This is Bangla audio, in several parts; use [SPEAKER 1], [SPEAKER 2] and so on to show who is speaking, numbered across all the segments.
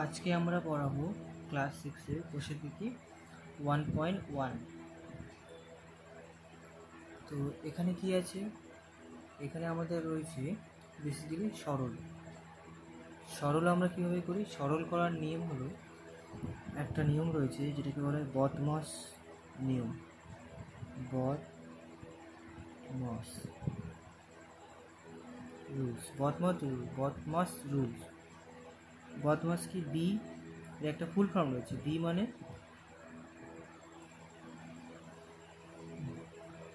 [SPEAKER 1] আজকে আমরা পড়াবো ক্লাস 6-এর কোষের দিকে 1.1। তো এখানে কি আছে, এখানে আমাদের রয়েছে বেসিক্যালি সরল আমরা কীভাবে করি। সরল করার নিয়ম হলো, একটা নিয়ম রয়েছে যেটাকে বলা হয় বদমাস নিয়ম। বদমাস রুলস। বদমাস কি, বি এর একটা ফুল ফর্ম রয়েছে। বি মানে,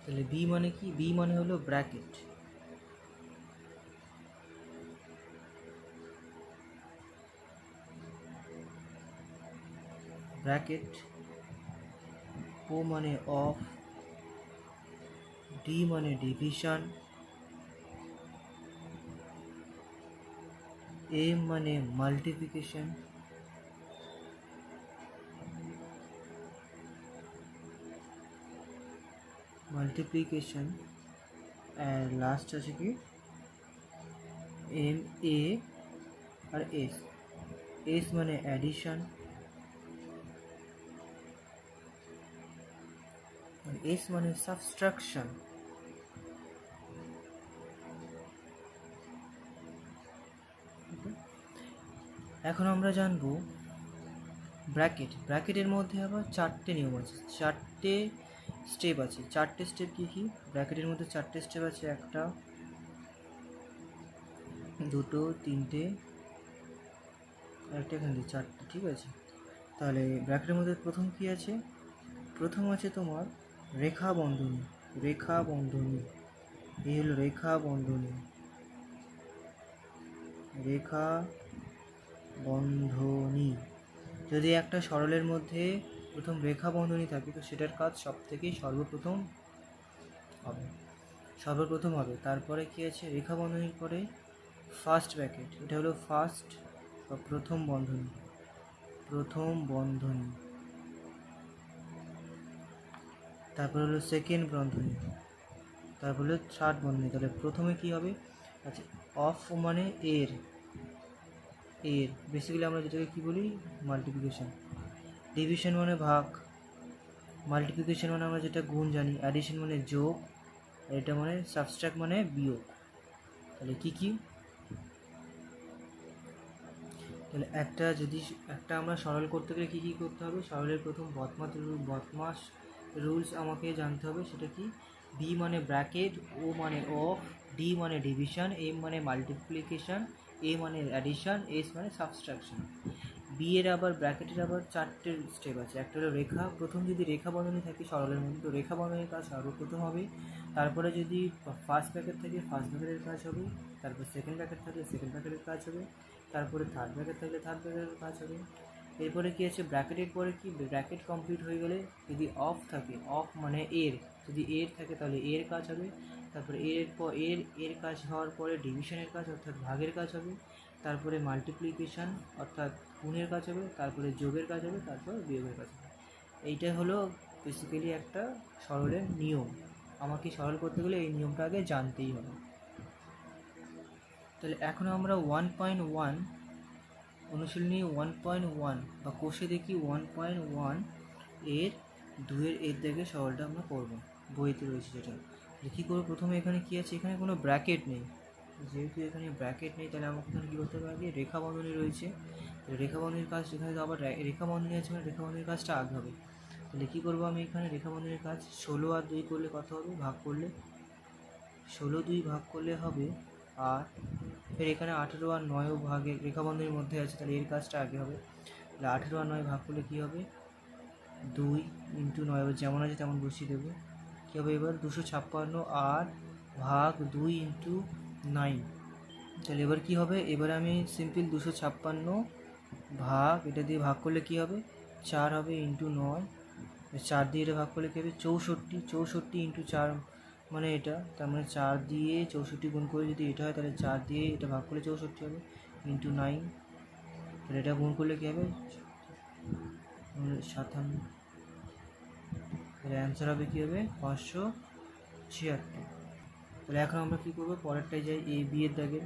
[SPEAKER 1] তাহলে বি মানে কি, বি মানে হলো ব্র্যাকেট। ও মানে অফ, ডি মানে ডিভিশন, এম মানে মাল্টিপ্লিকেশন, আর লাস্ট আছে কি এম, এ আর এস মানে অ্যাডিশন, আর এস মানে সাবট্রাকশন। এখন আমরা জানবো ব্র্যাকেটের মধ্যে আবার চারটে নিয়ম আছে, চারটে স্টেপ আছে। চারটে স্টেপ কি কি? ব্র্যাকেটের মধ্যে চারটে স্টেপ আছে, একটা, দুটো, তিনটে, একটা, এখান দিয়ে চারটে। ঠিক আছে, তাহলে ব্র্যাকেটের মধ্যে প্রথম কি আছে? প্রথম আছে তোমার রেখা বন্ধনী। এই হলো রেখা বন্ধনী। যদি একটা সরলের মধ্যে প্রথম রেখা বন্ধনী থাকে তো সেটার কাজ সর্বপ্রথম হবে। তারপরে কি আছে? রেখা বন্ধনীর পরে ফার্স্ট ব্র্যাকেট, এটা হলো ফার্স্ট বা প্রথম বন্ধনী। তারপর হলো সেকেন্ড বন্ধনী, তারপর হলো থার্ড বন্ধনী। তাহলে প্রথমে কি হবে? আচ্ছা, অফ মানে এর বেসিক্যালি আমরা যেটাকে কি বলি, মাল্টিপ্লিকেশন। ডিভিশন মানে ভাগ, মাল্টিপ্লিকেশন মানে আমরা যেটা গুণ জানি, অ্যাডিশন মানে যোগ, আর এটা মানে সাবট্রাক্ট মানে বিয়োগ। তাহলে একটা আমরা সরল করতে গেলে কি করতে হবে? সরলের প্রথম বদমাস রুলস আমাকে জানতে হবে। সেটা কি? বি মানে ব্র্যাকেট, ও মানে অফ, ডি মানে ডিভিশন, এম মানে মাল্টিপ্লিকেশন, এ মানে অ্যাডিশন, এস মানে সাবট্রাকশন। বি এর আবার ব্র্যাকেটের আবার চারটে স্টেপ আছে। একটা হলো রেখা, প্রথম যদি রেখা বন্ধনী থাকে সরলের মধ্যে তো রেখা বন্ধনীর কাজ সর্বপ্রথম হবে। তারপরে যদি ফার্স্ট ব্র্যাকেট থাকে ফার্স্ট ব্র্যাকেটের কাজ হবে। তারপর সেকেন্ড ব্র্যাকেট থাকলে সেকেন্ড ব্র্যাকেটের কাজ হবে। তারপরে থার্ড ব্র্যাকেট থাকলে থার্ড ব্র্যাকেটের কাজ হবে। এরপরে কি আছে? ব্র্যাকেটের পরে কি, ব্র্যাকেট কমপ্লিট হয়ে গেলে যদি অফ থাকে, অফ মানে যদি এর থাকে তাহলে এর কাজ হবে। তারপরে এর কাজ হওয়ার পরে ডিভিশনের কাজ অর্থাৎ ভাগের কাজ হবে। তারপরে মাল্টিপ্লিকেশন অর্থাৎ গুণের কাজ হবে। তারপরে যোগের কাজ হবে। তারপর বিয়োগের কাজ হবে। এইটা হলো বেসিক্যালি একটা সরলের নিয়ম। আমাকে সরল করতে গেলে এই নিয়মটা আগে জানতেই হবে। তাহলে এখন আমরা 1.1 অনুশীলনী 1.1 বা কোষে দেখি 1.1 এর 2-এর দাগে সরলটা আমরা করব, বইতে রয়েছে যেটা। কী করবো? প্রথমে এখানে কি আছে? এখানে কোনো ব্র্যাকেট নেই। যেহেতু এখানে ব্র্যাকেট নেই তাহলে আমাকে এখানে কী করতে হবে? আগে রেখা বন্ধনী রয়েছে, রেখা বন্ধনীর কাজ, এখানে তো আবার রেখা বন্ধনী আছে মানে রেখা বন্ধনীর কাজটা আগে হবে। তাহলে কী করবো আমি এখানে? রেখা বন্ধনীর কাজ 16 আর 2 করলে কত হবে? ভাগ করলে 16 2 ভাগ করলে হবে 8। ফের এখানে 18 আর 9ও ভাগের রেখা বন্ধনীর মধ্যে আছে, তাহলে এর কাজটা আগে হবে। তাহলে 18 আর 9 ভাগ করলে কী হবে? 2 ইন্টু 9, যেমন আছে তেমন বসিয়ে দেবো। কী হবে এবার? 256 আর ভাগ 2 ইন্টু 9। তাহলে এবার কী হবে? এবার আমি সিম্পল 256 ভাগ, এটা দিয়ে ভাগ করলে কী হবে? 4 হবে ইন্টু 9, 4 দিয়ে এটা ভাগ করলে কী হবে? 64 ইন্টু 4 মানে এটা, তার মানে 4 দিয়ে 64 গুণ করে যদি এটা হয় তাহলে 4 দিয়ে এটা ভাগ করলে 64 হবে ইন্টু 9। তাহলে এটা গুণ করলে কী হবে? 57। তাহলে অ্যান্সার হবে কী হবে? 576। তাহলে এখন আমরা কী করবো? পরেরটায় যাই, এ বি এর দাগে।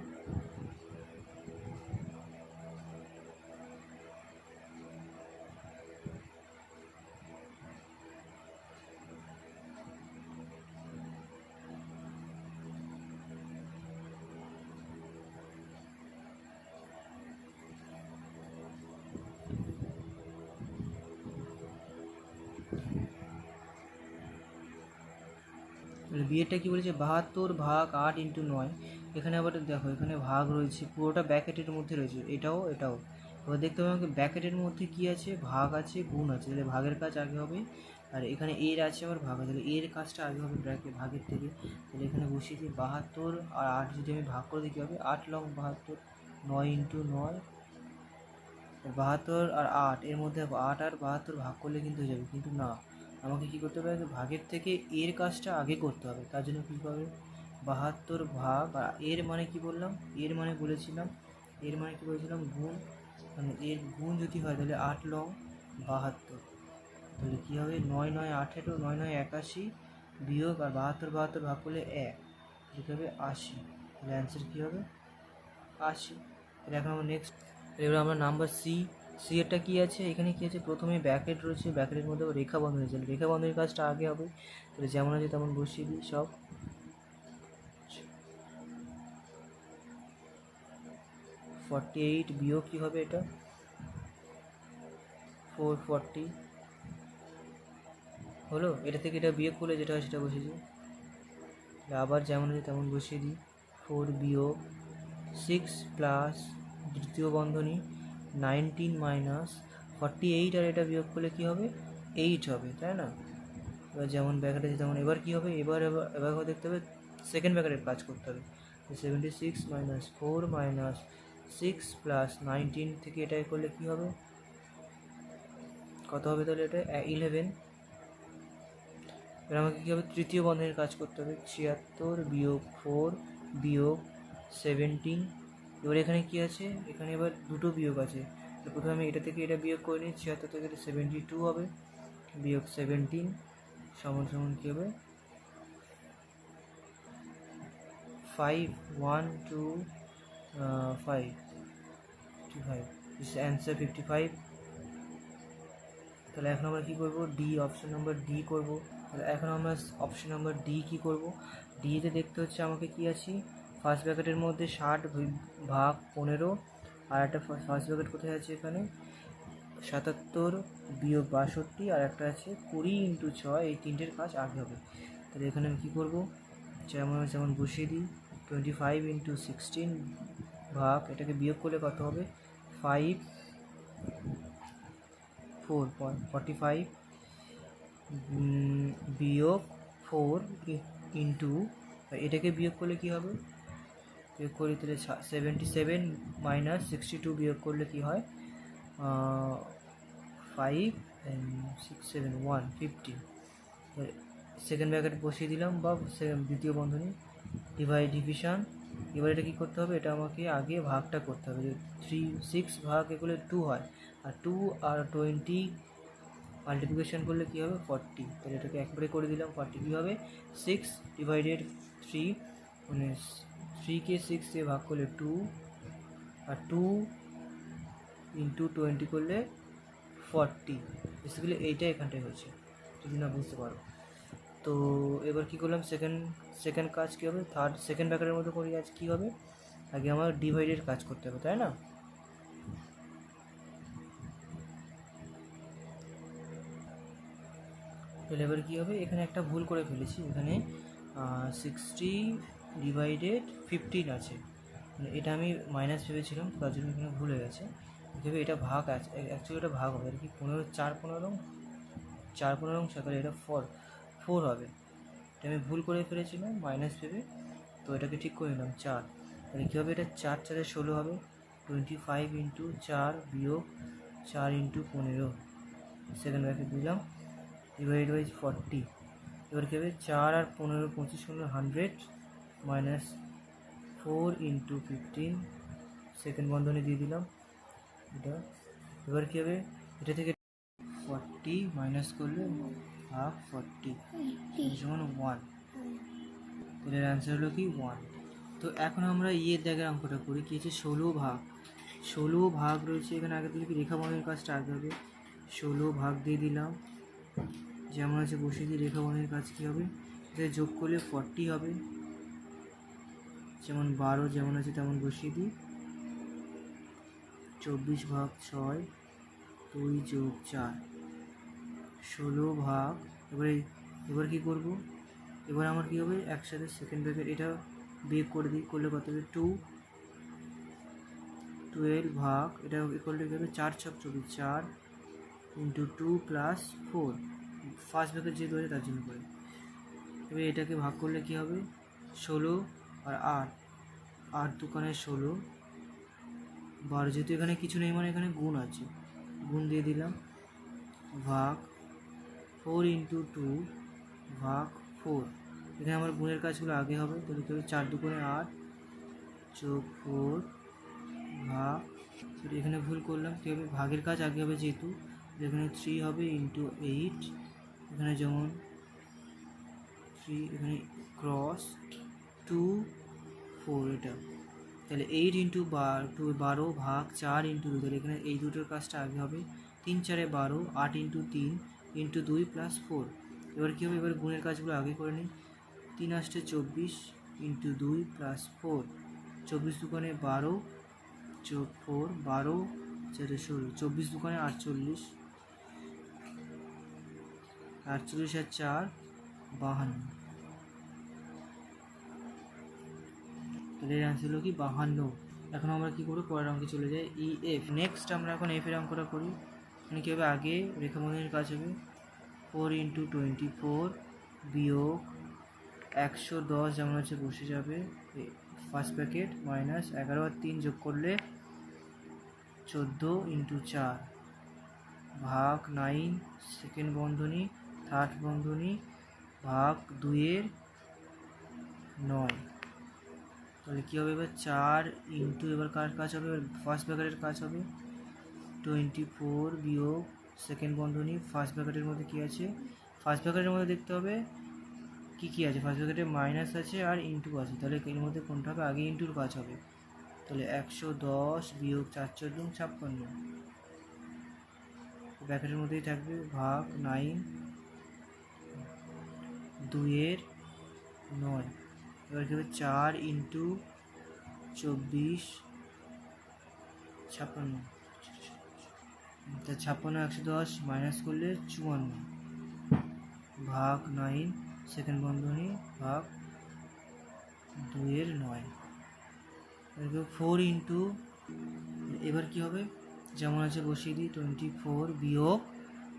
[SPEAKER 1] বিয়েরটা কী বলেছে 72 ভাগ 8 ইন্টু 9। এখানে আবার দেখো এখানে ভাগ রয়েছে, পুরোটা ব্র্যাকেটের মধ্যে রয়েছে, এটাও এটাও। এবার দেখতে হবে আমাকে ব্র্যাকেটের মধ্যে কী আছে, ভাগ আছে গুণ আছে, তাহলে ভাগের কাজ আগে হবে। আর এখানে এর আছে আবার ভাগ আছে, তাহলে এর কাজটা আগে হবে ব্র্যাকেট ভাগের থেকে। তাহলে এখানে বসিয়ে দিই 72 আর 8 যদি আমি ভাগ করে দিই কী হবে, 8 লং 72, 9 ইন্টু 9। 72 আর 8 এর মধ্যে 8 আর 72 ভাগ করলে কিন্তু হয়ে যাবে, কিন্তু না, আমাকে কী করতে হবে, ভাগের থেকে এর কাজটা আগে করতে হবে। তার জন্য কী হবে, 72 ভাগ, আর এর মানে কি বললাম, এর মানে বলেছিলাম, এর মানে কি বলেছিলাম গুণ, মানে এর গুণ যদি হয় তাহলে 8 লং 72, তাহলে কী হবে 9 9 18, 9 9 81 বিয়োগ, আর 72 72 ভাগ করলে 1, কী হবে 80। তাহলে অ্যান্সার কী হবে 80। তাহলে এখন আমরা নেক্সট, এবার আমরা নাম্বার সি এরটা কী আছে, এখানে কী আছে, প্রথমে ব্র্যাকেট রয়েছে, ব্র্যাকেটের মধ্যে রেখা বন্ধনী রয়েছে, রেখা বন্ধনীর কাজটা আগে হবে। তাহলে যেমন আছে তেমন বসিয়ে দিই সব। 48 বিয়োগ কী হবে, এটা 440 হলো, এটা থেকে এটা বিয়োগ করলে যেটা হয় সেটা বসিয়ে দিই। আবার যেমন আছে তেমন বসিয়ে দিই, 4 বিয়োগ 6 প্লাস দ্বিতীয় বন্ধনী 19 মাইনাস 48, আর এটা বিয়োগ করলে কী হবে 8 হবে, তাই না। এবার যেমন ব্র্যাকেট আছে তেমন, এবার কী হবে, এবার দেখতে হবে সেকেন্ড ব্র্যাকেটের কাজ করতে হবে। 76 মাইনাস 4 মাইনাস 6 প্লাস 19 থেকে এটা করলে কী হবে, কত হবে, তাহলে এটা 11। এবার আমাকে কী হবে, তৃতীয় বন্ধনের কাজ করতে হবে, 76 বিয়োগ 4 বিয়োগ 17। এবার এখানে কী আছে, এখানে এবার দুটো বিয়োগ আছে, তো প্রথমে আমি এটা থেকে এটা বিয়োগ করে নিই, 76 থেকে 72 হবে, বিয়োগ 17 সমান সমান কী হবে 5 1 2 5 55, অ্যান্সার 55। তাহলে এখন আমরা কী করবো, ডি, অপশন নাম্বার ডি করবো। তাহলে এখন আমরা অপশন নাম্বার ডি কী করবো, ডিতে দেখতে হচ্ছে আমাকে কী আছে, ফার্স্ট ব্র্যাকেটের মধ্যে 60 ভাগ 15, আর একটা ফার্স্ট ব্র্যাকেট কোথায় আছে, এখানে 77 বিয়োগ 62, আর একটা আছে 20 ইন্টু 6, এই তিনটের কাজ আগে হবে। তাহলে এখানে আমি কী করবো, যেমন বসিয়ে দিই, 25 ইন্টু 16 ভাগ, এটাকে বিয়োগ করলে কত হবে 5 45 বিয়োগ 4 ইন্টু, এটাকে বিয়োগ করলে কী হবে, বিয়োগ করি তাহলে 77 মাইনাস 62 বিয়োগ করলে কী হয় 5 6 7 1 50। সেকেন্ড ব্র্যাকেট বসিয়ে দিলাম, বা দ্বিতীয় বন্ধনী ডিভিশন। এবার এটা কী করতে হবে, এটা আমাকে আগে ভাগটা করতে হবে, 6 ভাগ এগুলো 2 হয়, আর 2 আর 20 মাল্টিপ্লিকেশন করলে কী হবে 40। তাহলে এটাকে একবারে করে দিলাম, 40 কী হবে 6 ডিভাইডেড 3, মানে 3কে 6 দিয়ে ভাগ করলে 2, আর 2 ইন্টু 20 করলে 40। বেসিক্যালি এইটা এখানটায় হয়েছে, যদি না বুঝতে পারো। তো এবার কী করলাম, সেকেন্ড কাজ কী হবে, সেকেন্ড ব্র্যাকেটের মধ্যে করি, আজ কী হবে, আগে আমার ডিভাইডের কাজ করতে হবে, তাই না। তাহলে এবার কী হবে, এখানে একটা ভুল করে ফেলেছি, এখানে 60 ডিভাইডেড 15 আছে, মানে এটা আমি মাইনাস ভেবেছিলাম, তার জন্য এখানে ভুল হয়ে গেছে। ভেবে এটা ভাগ আছে, অ্যাকচুয়ালি এটা ভাগ হবে আর কি, 15 4 15 4 15 তাহলে এটা 4 হবে, এটা আমি ভুল করে ফেলেছিলাম মাইনাস ভেবে, তো এটাকে ঠিক করে নিলাম 4। তাহলে কী হবে, এটা 4 4 16 হবে, 25 ইন্টু 4 বিয়োগ 4 ইন্টু 15, সেকেন্ড ব্র্যাকেট দিলাম, ডিভাইড বাই 40। এবার কী হবে, 4 আর 15 25 100 মাইনাস 4 ইন্টু 15, সেকেন্ড বন্ধনী দিয়ে দিলাম এটা। এবার কী হবে, এটা থেকে 40 মাইনাস করলে হাফ 40 সমান 1, তাহলে অ্যান্সার হলো কি 1। তো এখন আমরা ইয়ের জায়গায় অঙ্কটা করি, কী হচ্ছে 16 ভাগ রয়েছে এখানে, আগে থেকে কি রেখা বন্ধনের কাজটা আগে হবে, 16 ভাগ দিয়ে দিলাম, যেমন আছে বসিয়ে দিই, রেখা বন্ধনের কাজ কী হবে, এটা যোগ করলে 40 হবে, যেমন 12 যেমন আছে তেমন বসিয়ে দিই, 24 ভাগ 6 2 যোগ 4, 16 ভাগ, এবার কী করব, এবার আমার কী হবে, একসাথে সেকেন্ড ব্র্যাকেট এটা বিয়োগ করে দিই, করলে কত হবে 12 ভাগ এটা করলে কী হবে 4 ছক 24, 4 ইন্টু 2 প্লাস 4, ফার্স্ট ব্র্যাকেট যেহেতু আছে তার জন্য করে। এবার এটাকে ভাগ করলে কী হবে 16 আর 8, 8 দুকানে 16, 12, যেহেতু এখানে কিছু নেই মানে এখানে গুণ আছে, গুণ দিয়ে দিলাম, ভাগ 4 ইন্টু 2 ভাগ 4। এখানে আমার গুণের কাজগুলো আগে হবে, তাহলে কী হবে 4 দুগুণে 8 যোগ 4 ভাগ, এখানে ভুল করলাম, কী হবে ভাগের কাজ আগে হবে যেহেতু, এখানে 3 হবে ইন্টু 8, এখানে যেমন 3, এখানে ক্রস 2 4 এটা, তাহলে 8 ইন্টু 12 ভাগ 4 ইন্টু 2, তাহলে এখানে এই দুটোর কাজটা আগে হবে, 3 4 12, 8 ইন্টু 3 ইন্টু 2 প্লাস 4। এবার কী হবে, এবার গুণের কাজগুলো আগে করে নিই, 3 আসছে 24 ইন্টু 2 প্লাস 4, 24 দুকানে 12 যোগ 4, 12 4 16, 24 দুকানে 48, 48 আর 4 52, তাহলে এর অ্যান্সার হলো কি 52। এখন আমরা কী করবো, পরের অঙ্কে চলে যাই, EF। নেক্সট আমরা এখন F এর অঙ্কটা করি। মানে কী হবে, আগে রেখাবন্ধনের কাজ হবে 4 ইন্টু 24 বিয়োগ 110 যেমন হচ্ছে বসে যাবে ফার্স্ট ব্র্যাকেট মাইনাস 11 আর 3 যোগ করলে 14 ইন্টু 4 ভাগ 9 সেকেন্ড বন্ধনী থার্ড বন্ধনী ভাগ 2 9। তাহলে কী হবে, এবার 4 ইন্টু, এবার কার কাজ হবে, ফার্স্ট ব্র্যাকেটের কাজ হবে 24 বিয়োগ সেকেন্ড বন্ধনী ফার্স্ট ব্র্যাকেটের মধ্যে কী আছে, ফার্স্ট ব্র্যাকেটের মধ্যে দেখতে হবে কী আছে, ফার্স্ট ব্র্যাকেটে মাইনাস আছে আর ইন্টু আছে, তাহলে এর মধ্যে কোনটা হবে, আগে ইন্টুর কাজ হবে, তাহলে 110 বিয়োগ 4 14 56, ব্র্যাকেটের মধ্যেই থাকবে ভাগ 9 2 9। এবার কী হবে 4 ইন্টু 24 56, তা 56 110 মাইনাস করলে 54 ভাগ 9 সেকেন্ড বন্ধনী ভাগ 2 9। 4 ইন্টু, এবার কী হবে যেমন আছে বসিয়ে দিই 24 বিয়োগ,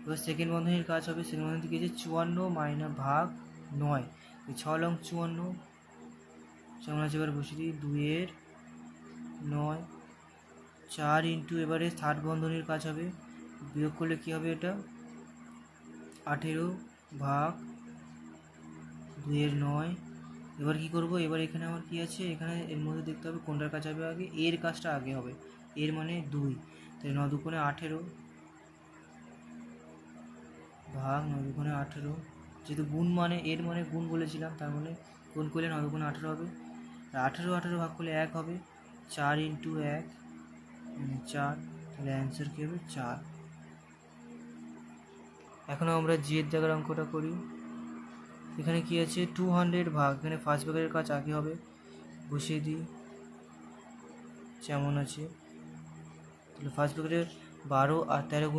[SPEAKER 1] এবার সেকেন্ড বন্ধনীর কাজ হবে, সেকেন্ড বন্ধনী থেকে 54 মাইনাস ভাগ 9, 6 লং 54 যেমন আছে, এবার বসিয়ে দিই 2 9। 4 ইন্টু, এবারে থার্ড বন্ধনীর কাজ হবে, বিয়োগ করলে কী হবে, এটা 18 ভাগ 2 9। এবার কী করবো, এবার এখানে আমার কী আছে, এখানে এর মধ্যে দেখতে হবে কোনটার কাজ হবে আগে, এর কাজটা আগে হবে, এর মানে 2, তাই 9 দুগুণে 18 ভাগ 9 দুগুণে 18, যেহেতু গুণ মানে এর মানে গুণ বলেছিলাম, তার মানে গুণ করলে 9 দুগুণে 18 হবে, 18 ভাগ করলে 1 হবে, 4 ইন্টু 1 4, তাহলে অ্যান্সার কী হবে 4। এখন আমরা জি এর জায়গার অঙ্কটা করি। এখানে কি আছে 200 ভাগ, এখানে ফার্স্ট ব্র্যাকেটের কাজ আগে হবে, বসিয়ে দিই যেমন আছে, তাহলে ফার্স্ট ব্র্যাকেটের 12 আর 13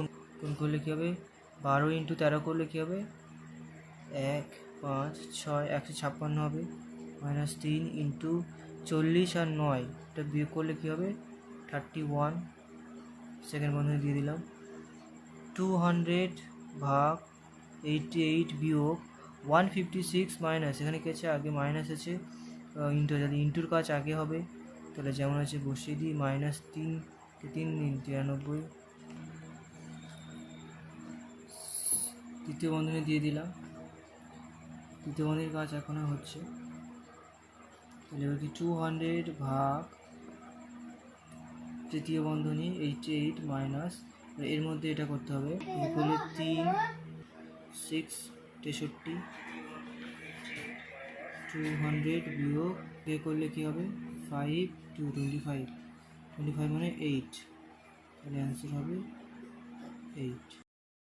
[SPEAKER 1] গুণ করলে কী হবে, 12 ইন্টু 13 করলে কী হবে 1 5 6 156 হবে, মাইনাস 3 ইন্টু 40 আর 9 এটা বিয়োগ করলে কী হবে 31, সেকেন্ড বন্ধনী দিয়ে দিলাম, 200 ভাগ 88 বিয়োগ 156 মাইনাস, এখানে কি আছে আগে মাইনাস আছে ইন্টু, যদি ইন্টুর কাজ আগে হবে তাহলে যেমন আছে বসিয়ে দিই, মাইনাস 3 3 93, তৃতীয় বন্ধনী দিয়ে দিলাম, তৃতীয় বন্ধনীর কাজ এখনো হচ্ছে, তাহলে এবার কি 200 ভাগ তৃতীয় বন্ধনী 88 মাইনাস, এর মধ্যে এটা করতে হবে, করলে 3 6 63, 200 বিয়োগ এ করলে কী হবে 5 2 25 25 মানে 8, তাহলে অ্যান্সার হবে 8।